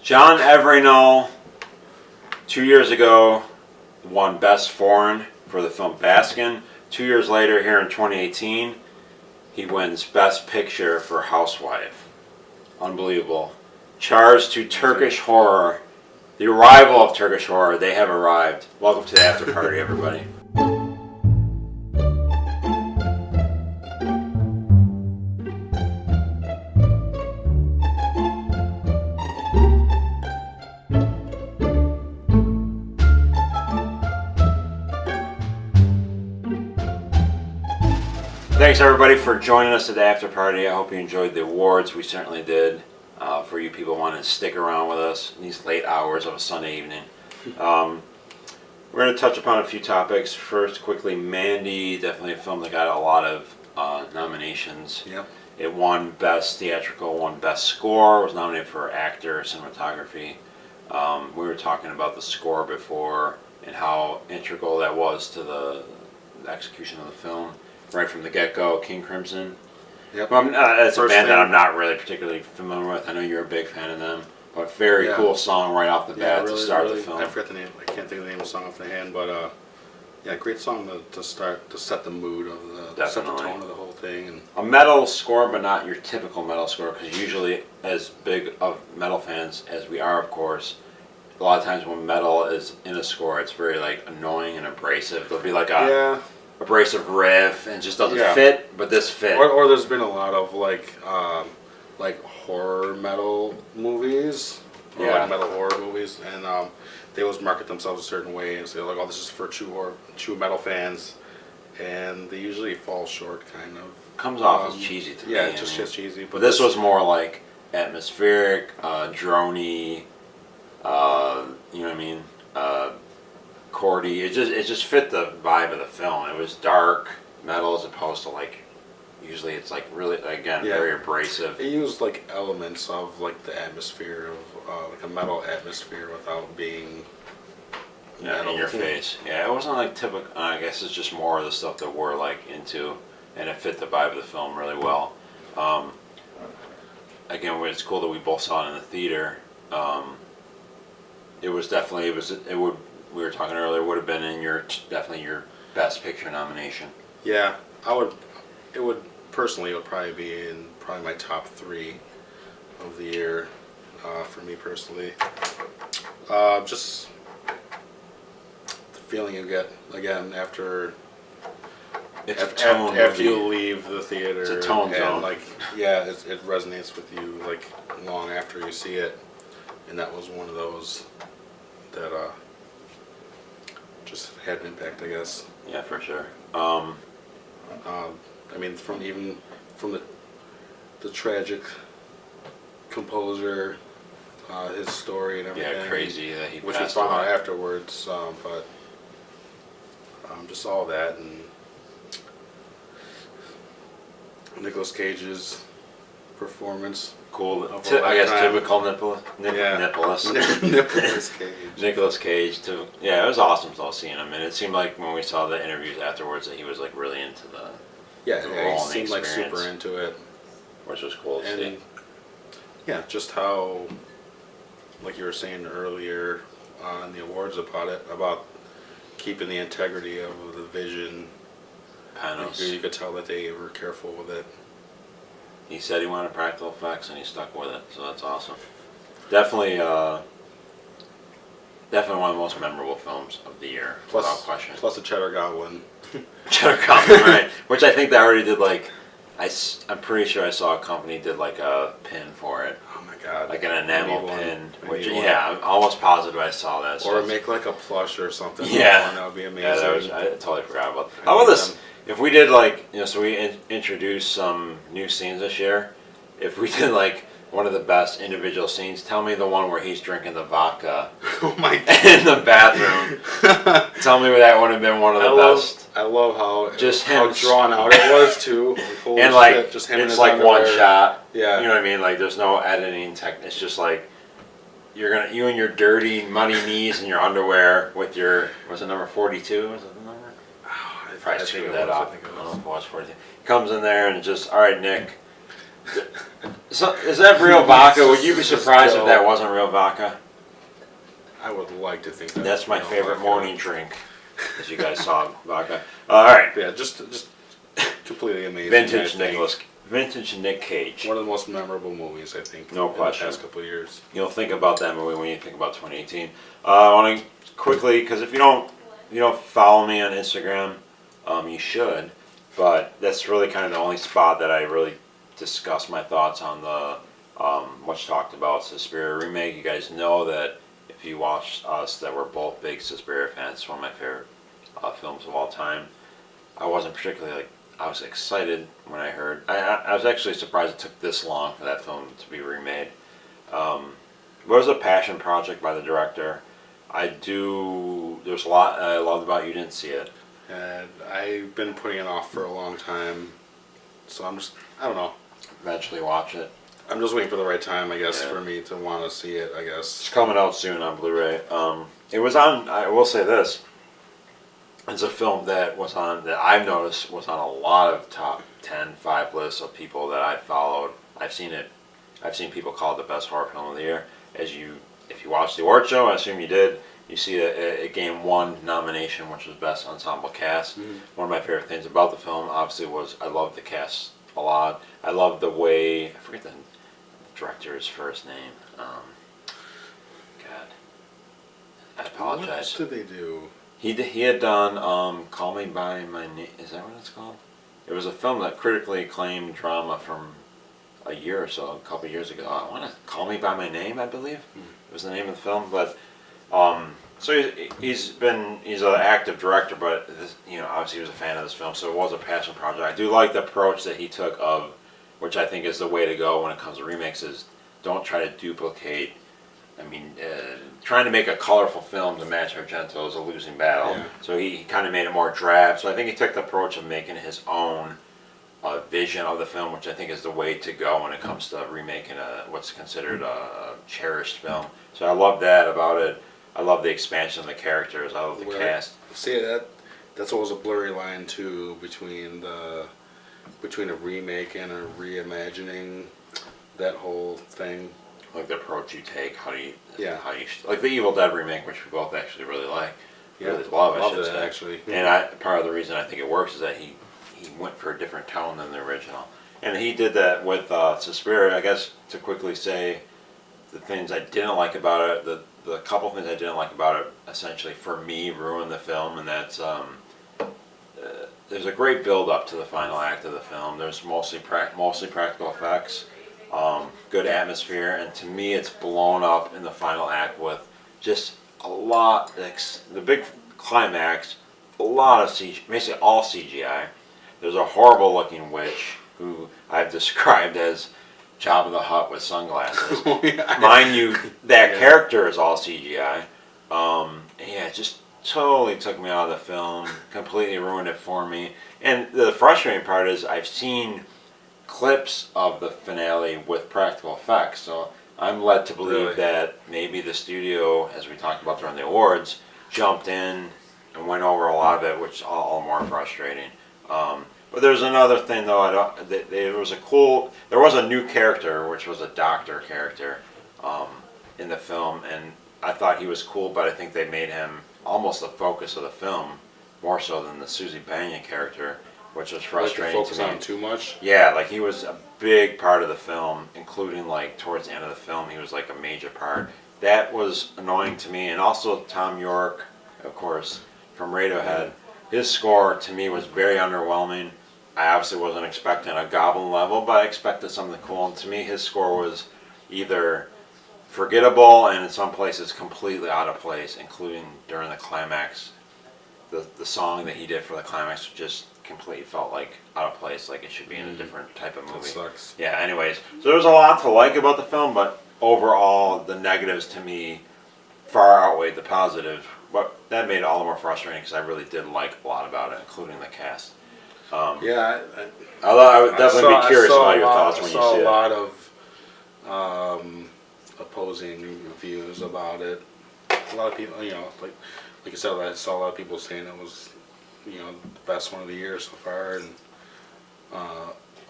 John Everino, 2 years ago, won Best Foreign for the film Baskin. 2 years later, here in 2018, he wins Best Picture for Housewife. Unbelievable. Chars to Turkish horror. The arrival of Turkish horror. They have arrived. Welcome to the after party, everybody. Thanks everybody for joining us at the after party. I hope you enjoyed the awards. We certainly did. For you people wanting to stick around with us in these late hours of a Sunday evening. We're going to touch upon a few topics. First, quickly, Mandy, definitely a film that got a lot of nominations. Yep. It won Best Theatrical, won Best Score, was nominated for Actor, Cinematography. We were talking about the score before and how integral that was to the execution of the film. Right from the get-go, King Crimson. Yep. Well, it's a First band that thing- I'm not really particularly familiar with. I know you're a big fan of them, but very cool song right off the bat to start the film. I forget the name. I can't think of the name of the song off the hand, but great song to set the mood of set the tone of the whole thing. And a metal score, but not your typical metal score, because usually, as big of metal fans as we are, of course, a lot of times when metal is in a score, it's very like annoying and abrasive. There'll be like a abrasive riff and just doesn't fit, but this fit. Or there's been a lot of like horror metal movies, or like metal horror movies, and they always market themselves a certain way and say like, oh, this is for true metal fans, and they usually fall short, kind of. Comes off as cheesy to me. Yeah, it just gets cheesy. But this was more like atmospheric, droney, you know what I mean? Chordy. It just fit the vibe of the film. It was dark metal as opposed to like usually it's like really very abrasive. It used like elements of like the atmosphere of like a metal atmosphere without being metal. In your face. Yeah, it wasn't like typical. I guess it's just more of the stuff that we're like into, and it fit the vibe of the film really well. Again, it's cool that we both saw it in the theater. It was definitely we were talking earlier, would have been in definitely your Best Picture nomination. Yeah, it would probably be in my top 3 of the year for me personally. Just the feeling you get again after you leave the theater. It's a tone zone. Like it resonates with you like long after you see it, and that was one of those that just had an impact, I guess. Yeah, for sure. I mean, from the tragic composer, his story and everything. Yeah, crazy that he which we passed found out away. afterwards, but just all that and Nicolas Cage's performance. Cool. Of I guess lifetime. typical Nicolas. Nicolas Cage. Nicolas Cage too. Yeah, it was awesome still seeing him, and it seemed like when we saw the interviews afterwards that he was like really into the Yeah, role he and the seemed like experience, super into it. which was cool to see. And yeah, just how, like you were saying earlier in the awards about keeping the integrity of the vision. Panos. You could tell that they were careful with it. He said he wanted practical effects, and he stuck with it, so that's awesome. Definitely one of the most memorable films of the year, without question. Plus the Cheddar Goblin. Cheddar Goblin, right? Which I think they already did. Like, I'm pretty sure I saw a company did like a pin for it, Oh my god. like an enamel pin. I Which need one. I'm almost positive I saw that. Or make like a plush or something. Yeah. That would be amazing. Yeah, I totally forgot about that. How about this? If we did like, so we introduced some new scenes this year. If we did like one of the best individual scenes, tell me the one where he's drinking the vodka Oh my god. in the bathroom. Tell me that would have been one of the best. I love how him drawn out it was too. Holy And like, shit, just him in it's his like one underwear. shot. Yeah. You know what I mean? Like, there's no editing tech. It's just like you and your dirty, muddy knees in your underwear with your, was it number 42? Was it the number? I Probably think screwed it that was, I off. think it I don't was. know if it was 42. Comes in there and just, all right, Nick, So, is that real vodka? Would you be surprised if Still. that wasn't real vodka? I would like to think that. That's my you know, favorite vodka. morning drink, as you guys saw, vodka. All right, Yeah, just completely amazing. vintage I think. vintage Nick Cage. One of the most memorable movies, I think, No in question. the past couple of years. You'll think about that movie when you think about 2018. I want to quickly, because if you don't follow me on Instagram, you should. But that's really kind of the only spot that I really discuss my thoughts on the much talked about Suspiria remake. You guys know that if you watch us, that we're both big Suspiria fans. It's one of my favorite films of all time. I wasn't particularly I was excited when I heard. I was actually surprised it took this long for that film to be remade. It was a passion project by the director. There's a lot I loved about it. You didn't see it. And I've been putting it off for a long time, so I don't know. Eventually watch it. I'm just waiting for the right time, I guess, Yeah. for me to want to see it, I It's guess. coming out soon on Blu-ray. It was on. I will say this. It's a film that I've noticed was on a lot of top 10, 5 lists of people that I followed. I've seen people call it the best horror film of the year. If you watched the award show, I assume you did. You see it gained 1 nomination, which was Best Ensemble Cast. Mm-hmm. One of my favorite things about the film, obviously, was I loved the cast a lot. I loved the way, I forget the director's first name. God, I What apologize. else did they do? He had done Call Me by My Name. Is that what it's called? It was a film that critically acclaimed drama from a year or so, a couple of years ago. I want to Call Me by My Name, I believe. It was the name of the film. But so he's an active director, but obviously he was a fan of this film, so it was a passion project. I do like the approach that he took which I think is the way to go when it comes to remakes, is don't try to duplicate. Trying to make a colorful film to match Argento is a losing battle. Yeah. So he kind of made it more drab. So I think he took the approach of making his own vision of the film, which I think is the way to go when it comes to remaking what's considered a cherished film. So I love that about it. I love the expansion of the characters. I love the cast. See, that's always a blurry line too between a remake and a reimagining. That whole thing. Like the approach you take, Yeah. like the Evil Dead remake, which we both actually really like. Yeah, Really love, I loved should it say. actually. And part of the reason I think it works is that he went for a different tone than the original. And he did that with Suspiria. I guess to quickly say the things I didn't like about it, the couple things I didn't like about it, essentially for me ruined the film, and that's there's a great build up to the final act of the film. There's mostly practical effects. Good atmosphere, and to me it's blown up in the final act with just a lot, the big climax, a lot of CGI, basically all CGI. There's a horrible looking witch who I've described as Jabba the Hutt with sunglasses. Mind you, that character is all CGI. It just totally took me out of the film, completely ruined it for me. And the frustrating part is I've seen clips of the finale with practical effects, so I'm led to believe that maybe the studio, as we talked about during the awards, jumped in and went over a lot of it, which is all more frustrating. But there's another thing though. There was a new character, which was a doctor character, in the film, and I thought he was cool, but I think they made him almost the focus of the film, more so than the Susie Banyan character, which was frustrating Focus to me. on him too much. Yeah, like he was a big part of the film, including like towards the end of the film, he was like a major part. That was annoying to me, and also Tom York, of course, from Radiohead. His score to me was very underwhelming. I obviously wasn't expecting a Goblin level, but I expected something cool. And to me, his score was either forgettable and in some places completely out of place, including during the climax. The song that he did for the climax just completely felt like out of place, like it should be in a different type of movie. That sucks. Yeah, anyways, so there's a lot to like about the film, but overall, the negatives to me far outweighed the positive. But that made it all the more frustrating because I really did like a lot about it, including the cast. Yeah, I would definitely be curious about your thoughts when I you saw see a it. lot of opposing views about it. A lot of people, like you said, I saw a lot of people saying it was, the best one of the year so far, and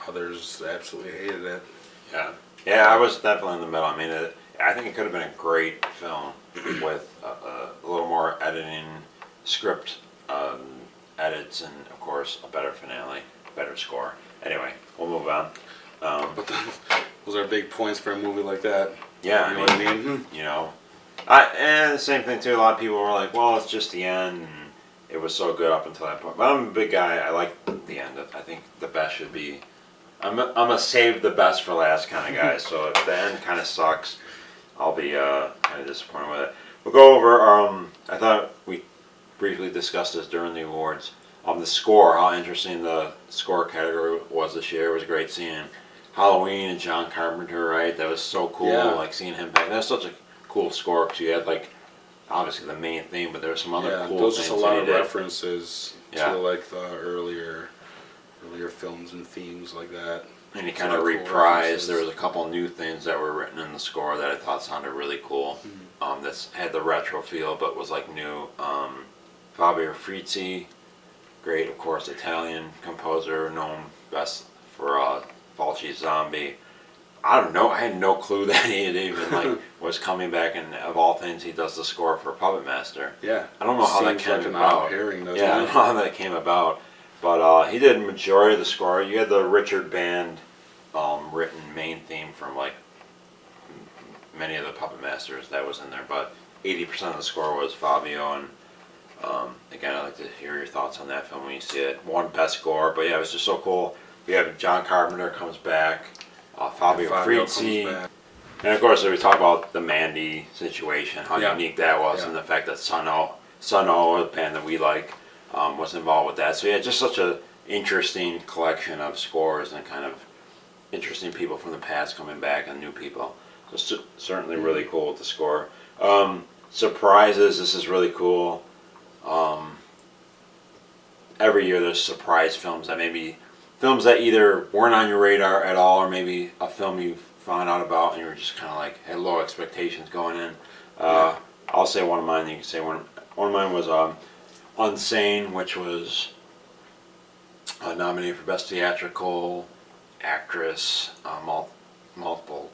Others absolutely hated it. Yeah, yeah, I was definitely in the middle. I mean, I think it could have been a great film with a little more editing, script edits, and of course a better finale, better score. Anyway, we'll move on. But those are big points for a movie like that. Yeah, You know what I mean? you know, and the same thing too. A lot of people were like, "Well, it's just the end." And it was so good up until that point. But I'm a big guy. I like the end. I think the best should be. I'm a save the best for last kind of guy. So if the end kind of sucks, I'll be kind of disappointed with it. We'll go over. I thought we briefly discussed this during the awards. The score, how interesting the score category was this year. It was great seeing Halloween and John Carpenter. Right, that was so cool. Yeah. Like seeing him back. That's such a cool score because you had like obviously the main theme, but there were some other cool there's things just a lot that of he did. references Yeah. to like the earlier films and themes like that. And he Some kind of cool reprised. references. There was a couple new things that were written in the score that I thought sounded really cool. That had the retro feel, but was like new. Fabio Frizzi, great, of course, Italian composer, known best for Fulci Zombie. I don't know. I had no clue that he had even like was coming back, and of all things, he does the score for Puppet Master. Yeah. I don't know how that Seems came like an about. odd pairing, doesn't Yeah, I don't it? know how that came about. But he did majority of the score. You had the Richard Band written main theme from like many of the Puppet Masters that was in there, but 80% of the score was Fabio. And again, I'd like to hear your thoughts on that film when you see it. One best score, but yeah, it was just so cool. We have John Carpenter comes back, Fabio Frizzi, comes back. and of course we talk about the Mandy situation, how Yeah. unique that was, Yeah. and the fact that Sun-O, a band that we like, was involved with that. So yeah, just such a interesting collection of scores and kind of interesting people from the past coming back and new people. So certainly really cool with the score. Surprises, this is really cool. Every year there's surprise films that maybe films that either weren't on your radar at all, or maybe a film you found out about and you were just kind of like had low expectations going in. I'll say one of mine. You can say one. One of mine was Unsane, which was nominated for Best Theatrical Actress, multiple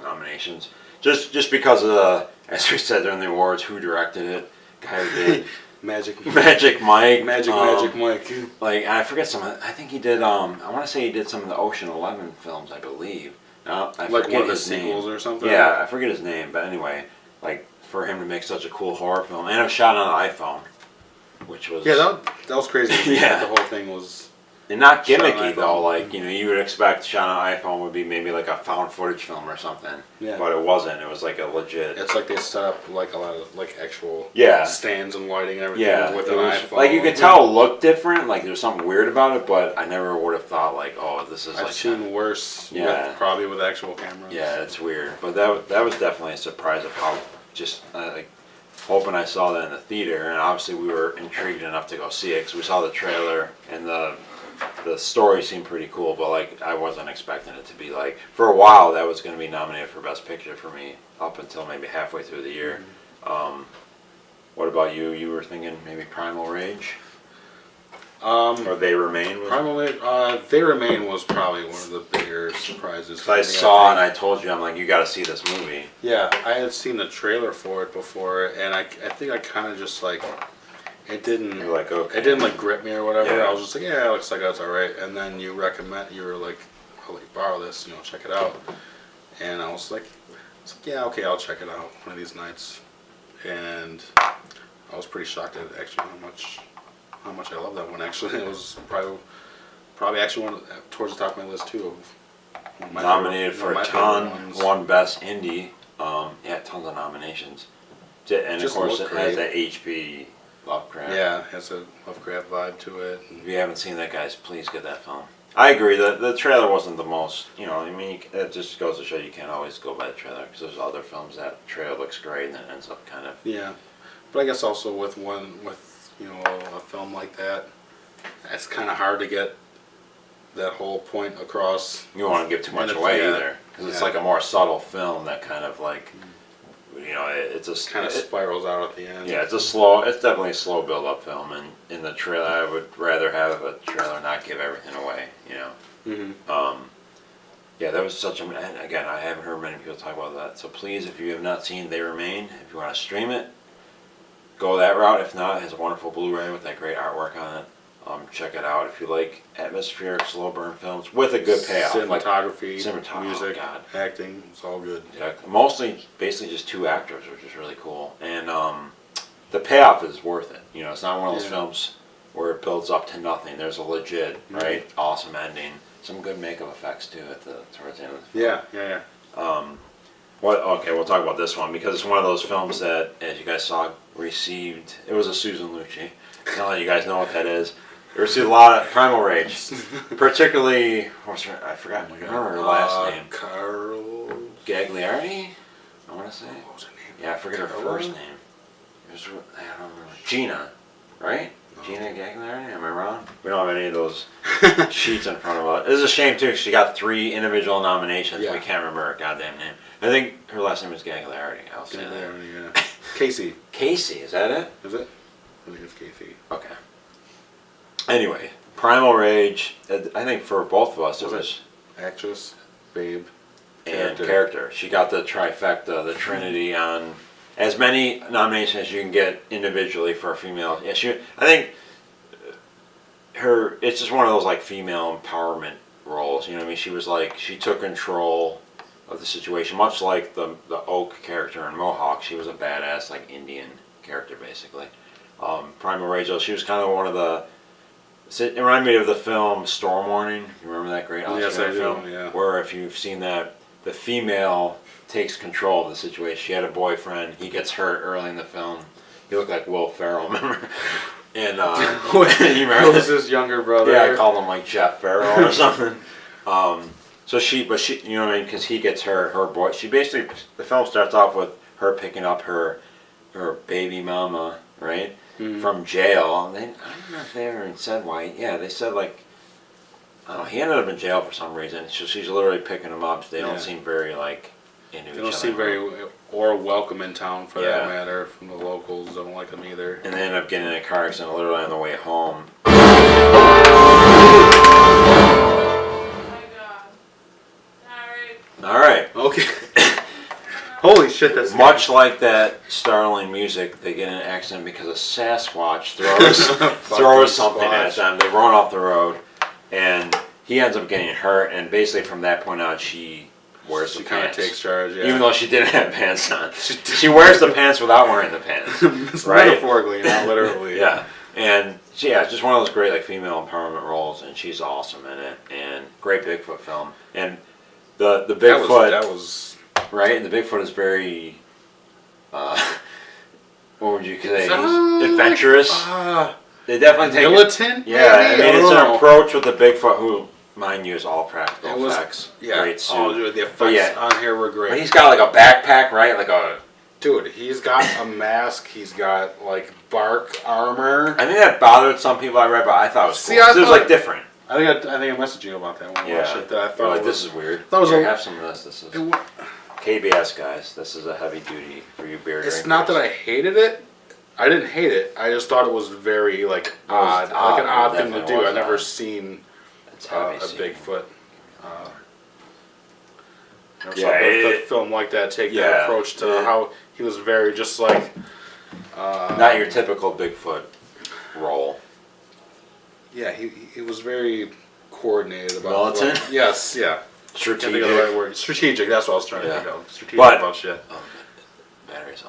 nominations. Just because of the, as we said during the awards, who directed it, guy who did Magic Magic Mike. Magic Mike. Like I forget some of. I think he did. I want to say he did some of the Ocean 11 films, I believe. No, I Like forget one of the his name. sequels or something? Yeah, I forget his name, but anyway, like for him to make such a cool horror film, and it was shot on an iPhone, which was Yeah, that was crazy. Yeah. The whole thing was. and not shot on gimmicky iPhone. though. Like you would expect shot on an iPhone would be maybe like a found footage film or something. Yeah. But it wasn't. It was like a legit. It's like they set up like a lot of like actual Yeah. stands and lighting and everything Yeah, with it an was- iPhone. like you could tell it looked different. Like there's something weird about it, but I never would have thought like, oh, this is I've like. seen worse. Yeah. Probably with actual cameras. Yeah, it's weird, but that was definitely a surprise of how just like hoping I saw that in the theater, and obviously we were intrigued enough to go see it because we saw the trailer and the story seemed pretty cool, but like I wasn't expecting it to be like for a while that was going to be nominated for Best Picture for me up until maybe halfway through the year. What about you? You were thinking maybe Primal Rage or They Remain? Probably, They Remain was probably one of the bigger surprises. So I saw and I told you, I'm like, you got to see this movie. Yeah, I had seen the trailer for it before, and I think I kind of just like, it didn't, You're like, okay. it didn't like grip me or whatever. Yeah. I was just like, yeah, it looks like that's all right. And then you were like, I'll let you borrow this, check it out. And I was like, yeah, okay, I'll check it out one of these nights. And I was pretty shocked at actually how much I love that one. Actually, it was probably actually one towards the top of my list too. Of my Nominated favorite- for one a of my favorite ton, ones. won Best Indie. Yeah, tons of nominations. And Just of course, it looked has great. that H.P. Lovecraft. Yeah, it has a Lovecraft vibe to it. If you haven't seen that, guys, please get that film. I agree. The trailer wasn't the most. I mean, it just goes to show you can't always go by the trailer because there's other films that trailer looks great and then ends up kind of. Yeah, but I guess also with a film like that, it's kind of hard to get that whole point across. You don't want to give too much And it's- away yeah, either because it's yeah. like a more subtle film that kind of like, it's a Kind of it- spirals out at the end. Yeah, it's definitely a slow build-up film, and in the trailer, I would rather have a trailer not give everything away, Yeah, that was such a. And again, I haven't heard many people talk about that. So please, if you have not seen They Remain, if you want to stream it, go that route. If not, it has a wonderful Blu-ray with that great artwork on it. Check it out if you like atmospheric slow burn films with a good payoff. Cinematography, Cinematography, music, oh God. acting, it's all good. Yeah, mostly, basically just two actors, which is really cool. And the payoff is worth it. You know, it's not one of those films where it builds up to nothing. There's a legit, right, awesome ending. Some good makeup effects too towards the end of the film. Yeah. Okay, we'll talk about this one because it's one of those films that, as you guys saw, received. It was a Susan Lucci. Now that you guys know what that is, it received a lot of Primal Rage, particularly. I forgot. I remember her last name. Carl Gagliardi. I want to say. What was her name? Yeah, I forget her first name. It was, I don't remember. Gina, right? No. Gina Gagliardi. Am I wrong? We don't have any of those sheets in front of us. It's a shame too. She got 3 individual nominations. We can't remember her goddamn name. I think her last name is Gagliardi. I'll say that. Yeah. Casey. Casey, is that it? Is it? I think it's Casey. Okay. Anyway, Primal Rage. I think for both of us, it was actress, babe, and character. She got the trifecta, the trinity on as many nominations as you can get individually for a female. Yeah, I think her. It's just one of those like female empowerment roles. You know what I mean? She was like she took control of the situation, much like the Oak character in Mohawk. She was a badass like Indian character basically. Primal Rage. She was kind of one of the. It reminded me of the film Storm Warning. You remember that great Australian film? Yeah. Where if you've seen that, the female takes control of the situation. She had a boyfriend. He gets hurt early in the film. He looked like Will Ferrell, remember? And you remember? Was his younger brother? Yeah, I called him like Jeff Ferrell or something. So she, you know what I mean? Because he gets her boy. She basically, the film starts off with her picking up her baby mama, right? From jail. And I don't know if they ever said why. Yeah, they said like, I don't know, he ended up in jail for some reason. So she's literally picking him up. They don't seem very like into each other. They don't seem very or welcome in town for that matter. From the locals, don't like them either. And they end up getting in a car accident literally on the way home. All right. Okay. Holy shit, that's much like that Starling music. They get in an accident because a Sasquatch throws something at them. They run off the road, and he ends up getting hurt. And basically, from that point on, she wears the pants. She kind of takes charge, even though she didn't have pants on. She wears the pants without wearing the pants, right? Metaphorically, not literally. Yeah, and it's just one of those great like female empowerment roles, and she's awesome in it. And great Bigfoot film, and the Bigfoot that was. Right, and the Bigfoot is very, what would you say? He's adventurous. They definitely take militant. Yeah, I mean it's an approach with the Bigfoot, who, mind you, is all practical effects. Yeah, great suit. all the effects on here were great. But he's got like a backpack, right? Like a. Dude, he's got a mask. He's got like bark armor. I think that bothered some people I read, but I thought it was cool. It was like different. I think I messaged you about that one. Yeah, shit that I thought like this is weird. Have some of this. This is. KBS guys, this is a heavy duty for you beer drinkers. It's not that I hated it. I didn't hate it. I just thought it was very like odd, like an odd thing to do. I've never seen a Bigfoot. Never saw a film like that take that approach to how he was very just like. Not your typical Bigfoot role. Yeah, he was very coordinated about. Militant. Like, yes. Yeah. Strategic. Can't think of the right word. Strategic. That's what I was trying to think of. Strategic about shit. Batteries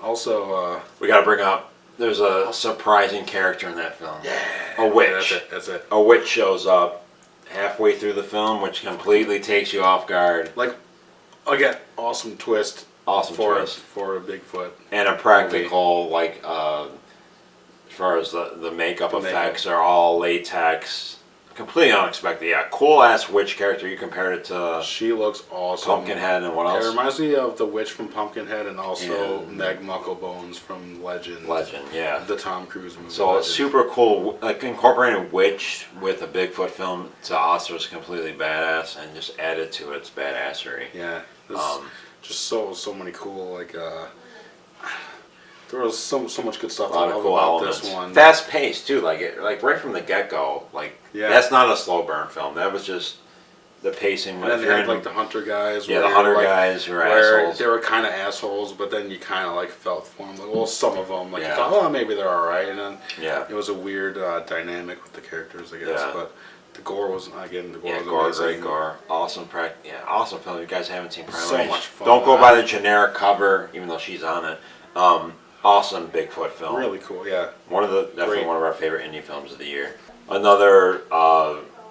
Also, we got to bring up. There's a surprising character in that film. Yeah. A witch. That's it. A witch shows up halfway through the film, which completely takes you off guard. Like, again, awesome twist. Awesome twist for a Bigfoot. And a practical like. As far as the makeup effects are all latex. Completely unexpected. Yeah, cool ass witch character. You compared it to. She looks awesome. Pumpkinhead and what else? It reminds me of the witch from Pumpkinhead and also Meg Mucklebones from Legend. Yeah. The Tom Cruise movie. So it's super cool. Like incorporating witch with a Bigfoot film to us was completely badass and just added to its badassery. Yeah. Just so many cool like. There was so much good stuff A lot I of love cool about elements. this one. Fast paced too, like right from the get go. Like Yeah. that's not a slow burn film. That was just the pacing. And then If they you're had in, like the hunter guys. yeah, where the hunter like, guys who are where assholes. they were kind of assholes, but then you kind of like felt for them. Like, well, some of them, like you Yeah. thought, oh, maybe they're all right, and then Yeah. it was a weird dynamic with the characters, I guess. Yeah. But the gore was Yeah, was gore, amazing. great gore, awesome awesome film. You guys haven't seen Prime So Range, much fun. don't go by the generic cover, even though she's on it. Awesome Bigfoot film. Really cool, yeah. Definitely Great. one of our favorite indie films of the year. Another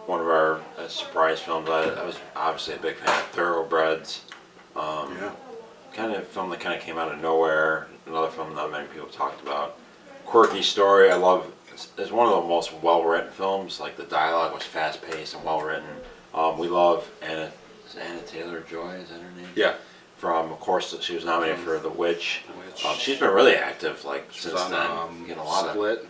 one of our surprise films. I was obviously a big fan of Thoroughbreds. Yeah. Kind of film that kind of came out of nowhere. Another film not many people talked about. Quirky story. I love. It's one of the most well-written films. Like the dialogue was fast-paced and well-written. We love Anna Taylor-Joy. Is that her name? Yeah. From, of course, she was nominated for The Witch. Which She's been really active, like she was since on then. Getting a lot of Split.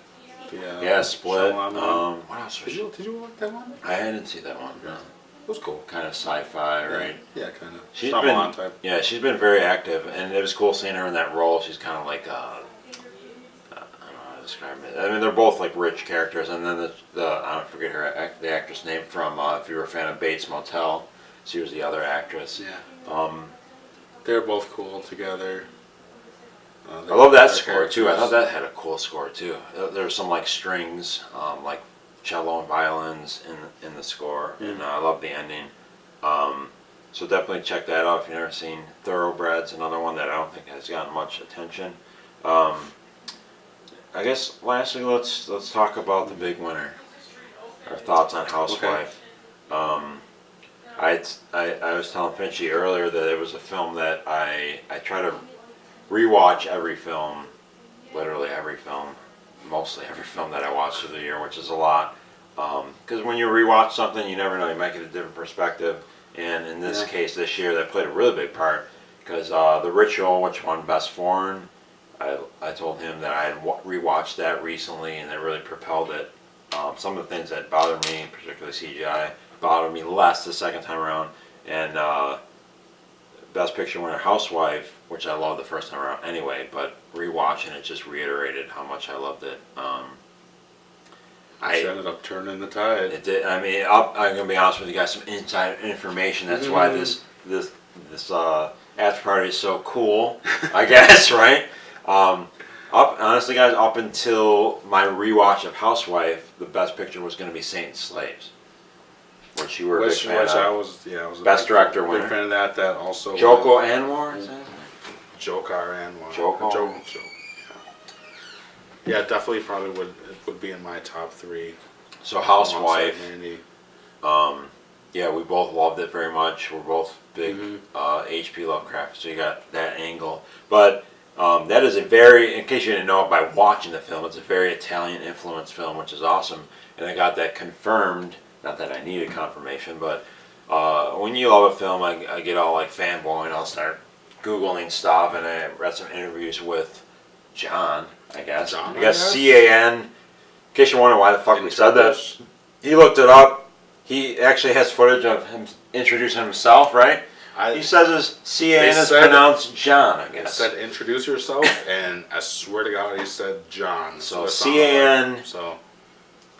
yeah, Split. Shyamalan one. What else was Did you like that one? I didn't see that one. No. It was cool. Kind of sci-fi, right? Yeah, kind of. She's Shyamalan been type. yeah, she's been very active, and it was cool seeing her in that role. She's kind of like I don't know how to describe it. I mean, they're both like rich characters, and then the I don't forget the actress name from if you were a fan of Bates Motel, she was the other actress. Yeah. They're both cool together. I love that their score too. I characters. thought that had a cool score too. There was some like strings, like cello and violins in the score, and I love the ending. So definitely check that out if you've never seen Thoroughbreds. Another one that I don't think has gotten much attention. I guess lastly, let's talk about the big winner. Our thoughts on Housewife. I was telling Finchy earlier that it was a film that I try to rewatch every film, literally every film, mostly every film that I watch through the year, which is a lot. Because when you rewatch something, you never know, you might get a different perspective. And in this case, this year, that played a really big part. Because The Ritual, which won Best Foreign, I told him that I had rewatched that recently, and it really propelled it. Some of the things that bothered me, particularly CGI, bothered me less the second time around. And Best Picture winner Housewife, which I loved the first time around anyway, but rewatching it just reiterated how much I loved it. Which ended up turning the tide. It did. I mean, I'm gonna be honest with you guys. Some inside information. That's why this after party is so cool. I guess right. Honestly, guys, up until my rewatch of Housewife, the Best Picture was going to be Saint Slaves, which you were a big fan of. I was a Best Director big winner. fan of that. That also. Joko Anwar. Is that his name? Jokar Anwar. Joko. Yeah, definitely probably would be in my top three. So Housewife. Alongside Mandy. Yeah, we both loved it very much. We're both big H.P. Lovecraft, so you got that angle. But that is a very, in case you didn't know it by watching the film, it's a very Italian influenced film, which is awesome. And I got that confirmed. Not that I needed confirmation, but when you love a film, I get all like fanboy and I'll start Googling stuff, and I read some interviews with John, I guess. I guess C-A-N. In case you're wondering why the fuck we said that, he looked it up. He actually has footage of him introducing himself, right? He says his C-A-N is pronounced John, I guess. He said introduce yourself, and I swear to God he said John. So C-A-N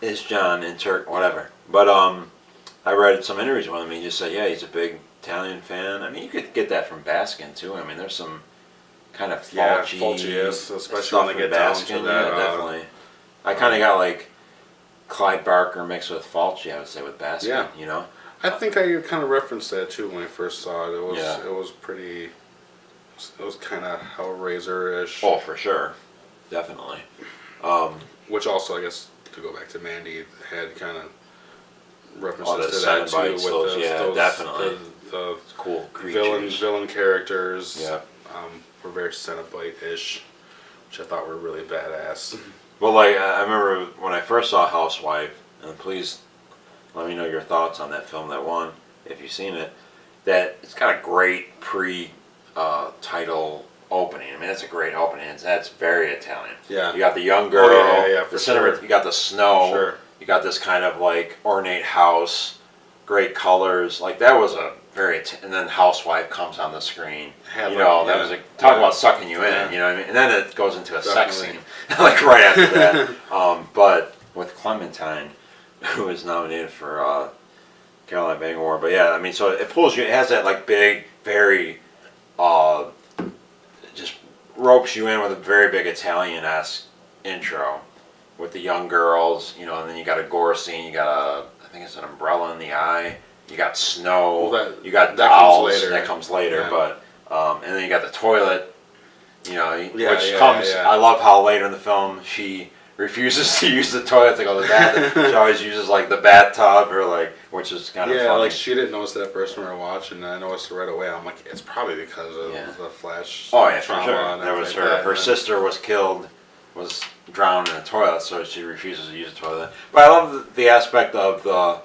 is John in Turk, whatever. But I read some interviews with him. He just said, yeah, he's a big Italian fan. I mean, you could get that from Baskin, too. I mean, there's some kind of Fulci especially when they get down to that. Yeah, definitely. I kind of got like Clyde Barker mixed with Fulci, I would say, with Baskin, you know? I think I kind of referenced that too when I first saw it. It was pretty. It was kind of Hellraiser-ish. Oh, for sure, definitely. Which also, I guess, to go back to Mandy, had kind of references to that too. With definitely. The cool creatures. Villain characters. Yeah. Were very Cenobite-ish, which I thought were really badass. Well, like I remember when I first saw Housewife, and please let me know your thoughts on that film that won, if you've seen it. That it's got a great pre-title opening. I mean, it's a great opening. That's very Italian. Yeah. You got the young girl. For sure. You got the snow. Sure. You got this kind of like ornate house, great colors. Like that was a and then Housewife comes on the screen. Had, You know, like, that yeah. was talk Yeah. about sucking you in. Yeah. You know what I mean? And then it goes into a sex Definitely. scene, like right after that. But with Clementine, who is nominated for Caroline Bang Award. But yeah, I mean, so it pulls you. It has that like big, very, just ropes you in with a very big Italian-esque intro with the young girls. You know, and then you got a gore scene. You got I think it's an umbrella in the eye. You got snow. Well, you got that dolls. comes later. That comes later. Yeah. But and then you got the toilet. You know, Yeah, which yeah, comes. yeah. I love how later in the film she refuses to use the toilet to go to the bathroom. She always uses like the bathtub or like, which is kind of Yeah, funny. like she didn't notice that first when we were watching, and I noticed it right away. I'm like, it's probably because of Yeah. the flash. Oh yeah, for trauma sure. and That was everything her. like that, Her and- sister was killed, was drowned in a toilet, so she refuses to use the toilet. But I love the aspect of the,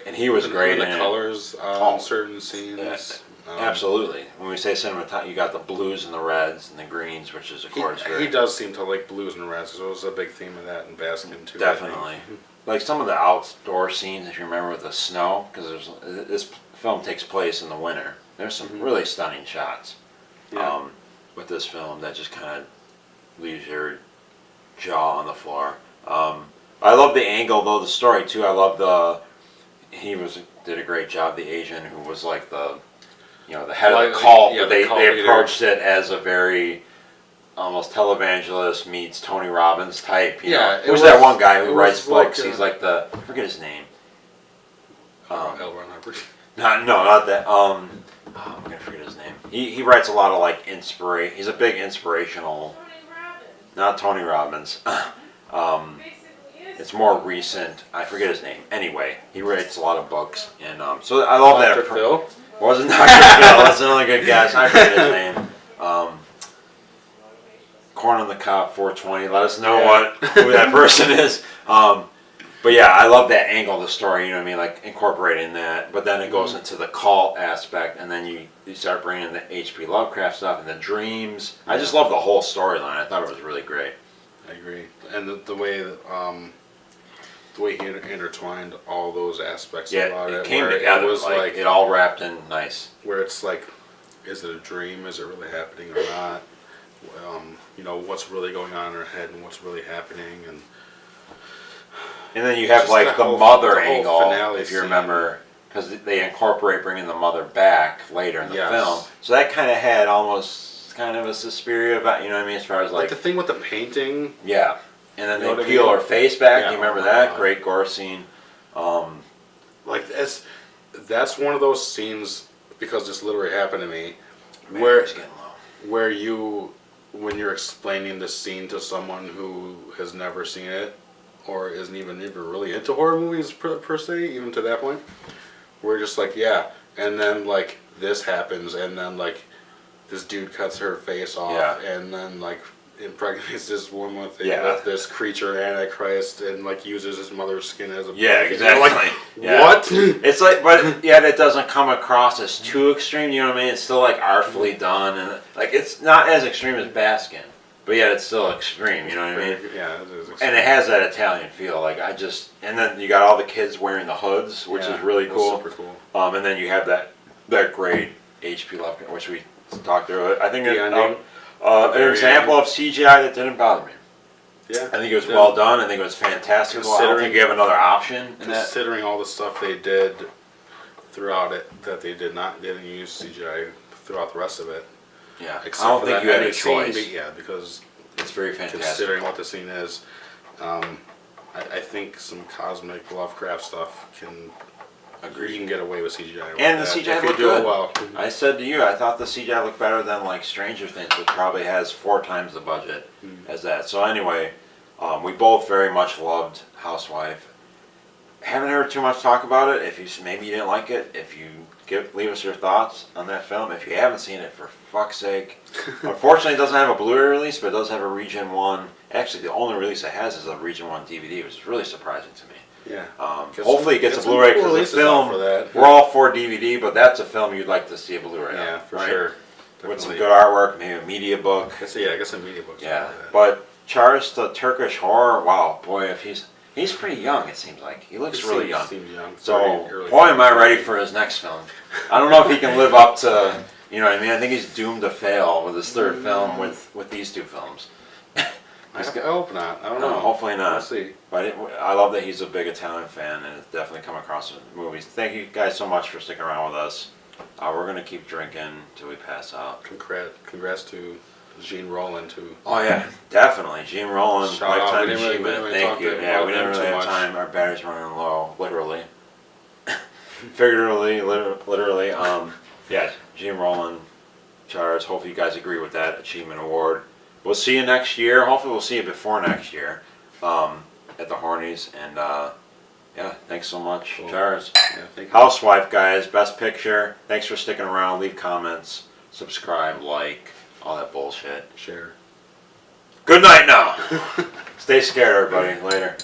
and he was and great the in it. colors, Oh. certain scenes. Absolutely. When we say cinematography, you got the blues and the reds and the greens, which is of course He very does seem to like blues and reds. So it was a big theme of that in Baskin too. I think. definitely. Like some of the outdoor scenes, if you remember with the snow, because this film takes place in the winter. There's some really stunning shots Yeah. with this film that just kind of leaves your jaw on the floor. I love the angle though, the story too. I love did a great job. The Asian who was like the the head of Like, the cult, yeah, but the cult they leader. approached it as a very almost televangelist meets Tony Robbins type. You Yeah, know? it Who's was- that one guy who it writes was like, books? He's like I forget his name. L. Ron Hubbard. Not that. I'm gonna forget his name. He writes a lot of like He's a big inspirational. Not Tony Robbins. It's more recent. I forget his name. Anyway, he writes a lot of books, and so I love that. Dr. Phil. Wasn't Dr. Phil? That's another good guess. I forget his name. Corn on the Cob 420. Let us know who that person is. But yeah, I love that angle of the story. You know what I mean? Like incorporating that. But then it goes into the cult aspect, and then you start bringing in the H.P. Lovecraft stuff and the dreams. I just love the whole storyline. I thought it was really great. I agree, and the way he intertwined all those aspects Yeah, about it it, came where together. it was like it all wrapped in nice. where it's like, is it a dream? Is it really happening or not? What's really going on in her head and what's really happening, and And then you have Just like the the whole- mother the whole angle, finale if you scene. remember, because they incorporate bringing the mother back later in the Yes. film. So that kind of had almost kind of a Suspiria about, you know what I mean, as far as like like, the thing with the painting. yeah. And then You know they what I peel mean? her face back. Yeah, Do you remember oh my that? God. Great gore scene. Like that's one of those scenes, because this literally happened to me, Man, where it's getting low. when you're explaining this scene to someone who has never seen it or isn't even really into horror movies per se, even to that point, we're just like, yeah, and then like this happens, and then like this dude cuts her face off, Yeah. and then like impregnates this woman with, Yeah. with this creature Antichrist, and like uses his mother's skin as a Yeah, blanket. exactly. You're like, Yeah. what? It's like, but yet it doesn't come across as too extreme. You know what I mean? It's still like artfully done, and like it's not as extreme as Baskin, but yet it's still extreme. You know what I mean? Yeah, it is. And it has that Italian feel. Like and then you got all the kids wearing the hoods, which Yeah, is really it was cool. super cool. And then you have that great H.P. Lovecraft, which we talked through. I think The ending. an very example of CGI that didn't bother me. Yeah, I think it was well done. I think it was fantastic. I don't think Considering- you have another option in that. Considering all the stuff they did throughout it, that they didn't use CGI throughout the rest of it. Yeah, Except I don't for think that you had a ending scene, choice. yeah, because It's very fantastic. considering what the scene is, I think some cosmic Lovecraft stuff you can get away with CGI. And the like that CGI if you looked do good. it well. I said to you, I thought the CGI looked better than like Stranger Things, which probably has 4 times the budget as that. So anyway, we both very much loved Housewife. Haven't heard too much talk about it. If maybe you didn't like it, if you leave us your thoughts on that film. If you haven't seen it, for fuck's sake. Unfortunately, it doesn't have a Blu-ray release, but it does have a Region 1. Actually, the only release it has is a Region 1 DVD, which is really surprising to me. Yeah. Hopefully it gets a some Blu-ray cool because releases the film, out for that. we're all for DVD, but that's a film you'd like to see a Blu-ray Yeah, of, for right? sure. With some Definitely. good artwork, maybe a media book. I guess a media book. Yeah, but Charis, the Turkish horror, wow, boy, if He's pretty young. It seems like he looks really young. Seems young. So, Early. boy, am I ready for his next film. I don't know if he can live up to, you know what I mean? I think he's doomed to fail with his third film with these two films. I hope not. I don't No, know. hopefully not. We'll see. But I love that he's a big Italian fan and has definitely come across the movies. Thank you guys so much for sticking around with us. We're going to keep drinking till we pass out. Congrats to Gene Roland, too. Oh, yeah, definitely. Gene Roland, Shout out. Lifetime We didn't really Achievement. talk Thank you. about Yeah, we didn't them really too have much. time. Our battery's running low, literally. Figuratively, literally. Yeah, Gene Roland, Charles. Hopefully you guys agree with that achievement award. We'll see you next year. Hopefully we'll see you before next year at the Hornies. And yeah, thanks so much, Cool. Charles. Yeah, thank you. Housewife, guys. Best picture. Thanks for sticking around. Leave comments, subscribe, like, all that bullshit. Share. Good night now. Stay scared, everybody. Later.